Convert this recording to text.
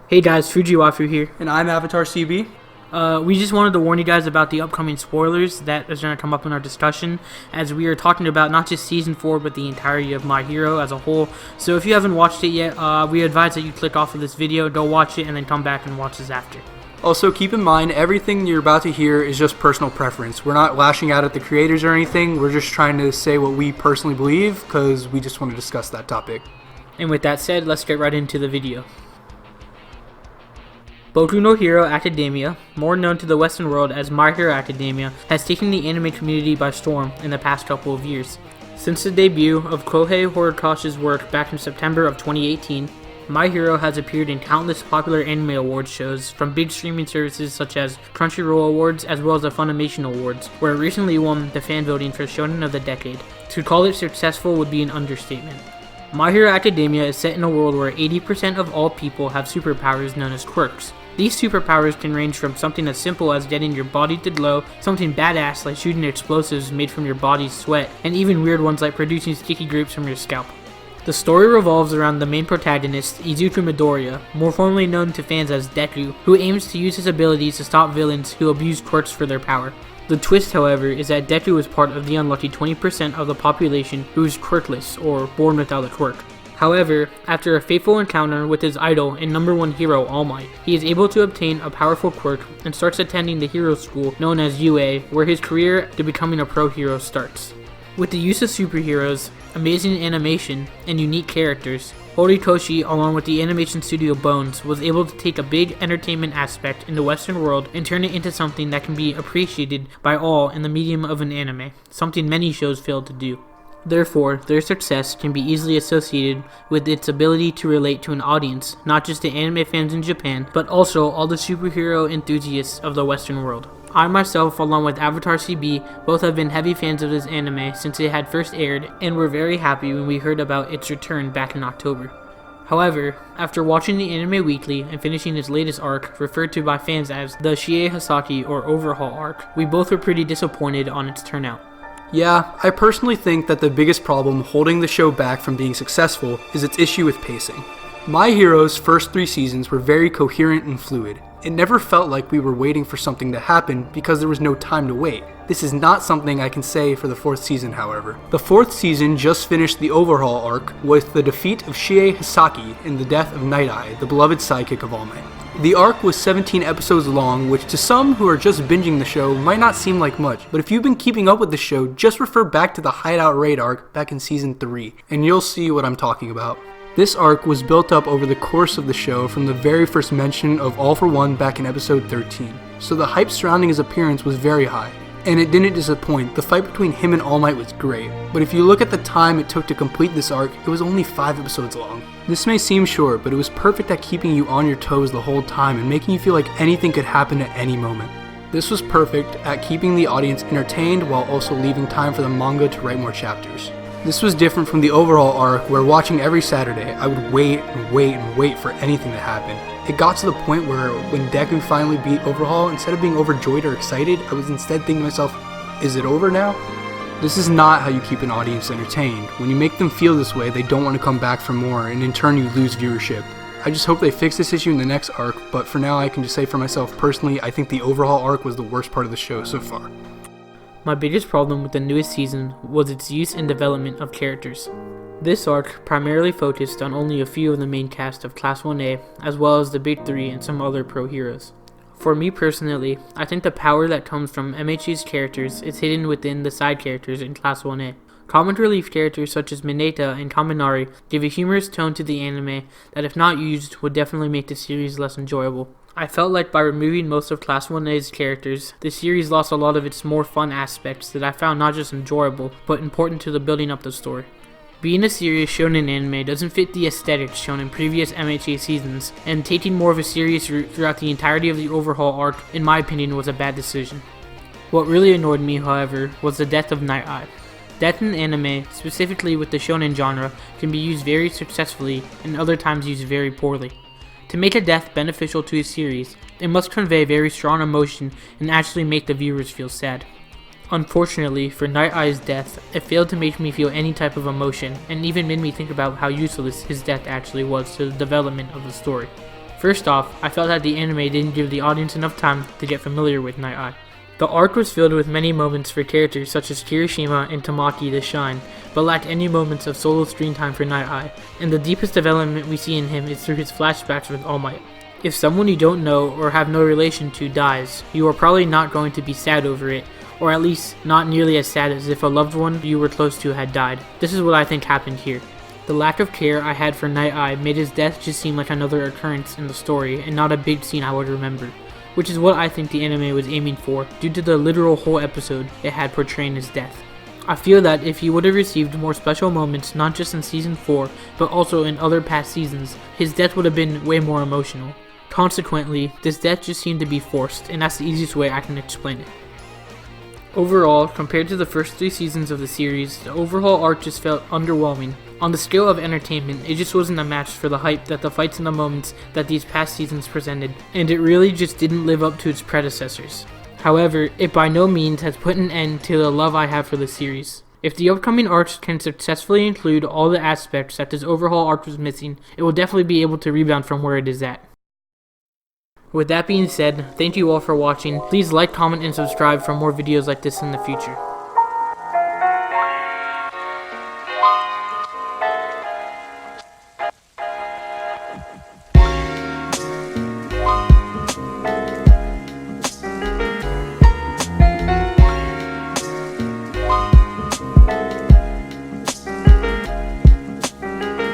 Hey guys, Fujiwafu here. And I'm avatarcb. We just wanted to warn you guys about the upcoming spoilers that is going to come up in our discussion, as we are talking about not just Season 4, but the entirety of My Hero as a whole. So if you haven't watched it yet, we advise that you click off of this video, go watch it, and then come back and watch this after. Also, keep in mind, everything you're about to hear is just personal preference. We're not lashing out at the creators or anything. We're just trying to say what we personally believe, because we just want to discuss that topic. And with that said, let's get right into the video. Boku no Hero Academia, more known to the Western world as My Hero Academia, has taken the anime community by storm in the past couple of years. Since the debut of Kohei Horikoshi's work back in September of 2018, My Hero has appeared in countless popular anime awards shows from big streaming services such as Crunchyroll Awards as well as the Funimation Awards, where it recently won the fan voting for Shonen of the Decade. To call it successful would be an understatement. My Hero Academia is set in a world where 80% of all people have superpowers known as quirks. These superpowers can range from something as simple as getting your body to glow, something badass like shooting explosives made from your body's sweat, and even weird ones like producing sticky grapes from your scalp. The story revolves around the main protagonist, Izuku Midoriya, more formerly known to fans as Deku, who aims to use his abilities to stop villains who abuse quirks for their power. The twist, however, is that Deku is part of the unlucky 20% of the population who is quirkless, or born without a quirk. However, after a fateful encounter with his idol and number one hero, All Might, he is able to obtain a powerful quirk and starts attending the hero school known as UA, where his career to becoming a pro hero starts. With the use of superheroes, amazing animation, and unique characters, Horikoshi, along with the animation studio Bones, was able to take a big entertainment aspect in the Western world and turn it into something that can be appreciated by all in the medium of an anime, something many shows fail to do. Therefore, their success can be easily associated with its ability to relate to an audience, not just the anime fans in Japan, but also all the superhero enthusiasts of the Western world. I myself, along with avatarcb, both have been heavy fans of this anime since it had first aired, and were very happy when we heard about its return back in October. However, after watching the Anime Weekly and finishing its latest arc, referred to by fans as the Shie Hasaki or Overhaul arc, we both were pretty disappointed on its turnout. Yeah, I personally think that the biggest problem holding the show back from being successful is its issue with pacing. My Hero's first 3 seasons were very coherent and fluid. It never felt like we were waiting for something to happen because there was no time to wait. This is not something I can say for the 4th season, however. The 4th season just finished the Overhaul arc with the defeat of Shie Hasaki and the death of Night Eye, the beloved sidekick of All Might. The arc was 17 episodes long, which to some who are just binging the show might not seem like much, but if you've been keeping up with the show, just refer back to the Hideout Raid arc back in season 3, and you'll see what I'm talking about. This arc was built up over the course of the show from the very first mention of All for One back in episode 13, so the hype surrounding his appearance was very high. And it didn't disappoint. The fight between him and All Might was great, but if you look at the time it took to complete this arc, it was only 5 episodes long. This may seem short, but it was perfect at keeping you on your toes the whole time and making you feel like anything could happen at any moment. This was perfect at keeping the audience entertained while also leaving time for the manga to write more chapters. This was different from the Overhaul arc, where watching every Saturday, I would wait and wait and wait for anything to happen. It got to the point where when Deku finally beat Overhaul, instead of being overjoyed or excited, I was instead thinking to myself, is it over now? This is not how you keep an audience entertained. When you make them feel this way, they don't want to come back for more, and in turn you lose viewership. I just hope they fix this issue in the next arc, but for now I can just say for myself personally, I think the Overhaul arc was the worst part of the show so far. My biggest problem with the newest season was its use and development of characters. This arc primarily focused on only a few of the main cast of Class 1A, as well as the Big 3 and some other pro heroes. For me personally, I think the power that comes from MHA's characters is hidden within the side characters in Class 1A. Comic relief characters such as Mineta and Kaminari give a humorous tone to the anime that if not used would definitely make the series less enjoyable. I felt like by removing most of Class 1A's characters, the series lost a lot of its more fun aspects that I found not just enjoyable, but important to the building up the story. Being a serious shonen anime doesn't fit the aesthetics shown in previous MHA seasons, and taking more of a serious route throughout the entirety of the Overhaul arc, in my opinion, was a bad decision. What really annoyed me, however, was the death of Night Eye. Death in anime, specifically with the shonen genre, can be used very successfully and other times used very poorly. To make a death beneficial to a series, it must convey very strong emotion and actually make the viewers feel sad. Unfortunately, for Night Eye's death, it failed to make me feel any type of emotion, and even made me think about how useless his death actually was to the development of the story. For First off, I felt that the anime didn't give the audience enough time to get familiar with Night Eye. The arc was filled with many moments for characters such as Kirishima and Tamaki to shine, but lacked any moments of solo screen time for Night Eye, and the deepest development we see in him is through his flashbacks with All Might. If someone you don't know or have no relation to dies, you are probably not going to be sad over it, or at least not nearly as sad as if a loved one you were close to had died. This is what I think happened here. The lack of care I had for Night Eye made his death just seem like another occurrence in the story and not a big scene I would remember, which is what I think the anime was aiming for due to the literal whole episode it had portraying his death. I feel that if he would have received more special moments not just in season 4 but also in other past seasons, his death would have been way more emotional. Consequently, this death just seemed to be forced, and that's the easiest way I can explain it. Overall, compared to the first 3 seasons of the series, the overall arc just felt underwhelming. On the scale of entertainment, it just wasn't a match for the hype that the fights and the moments that these past seasons presented, and it really just didn't live up to its predecessors. However, it by no means has put an end to the love I have for the series. If the upcoming arcs can successfully include all the aspects that this overhaul arc was missing, it will definitely be able to rebound from where it is at. With that being said, thank you all for watching. Please like, comment, and subscribe for more videos like this in the future.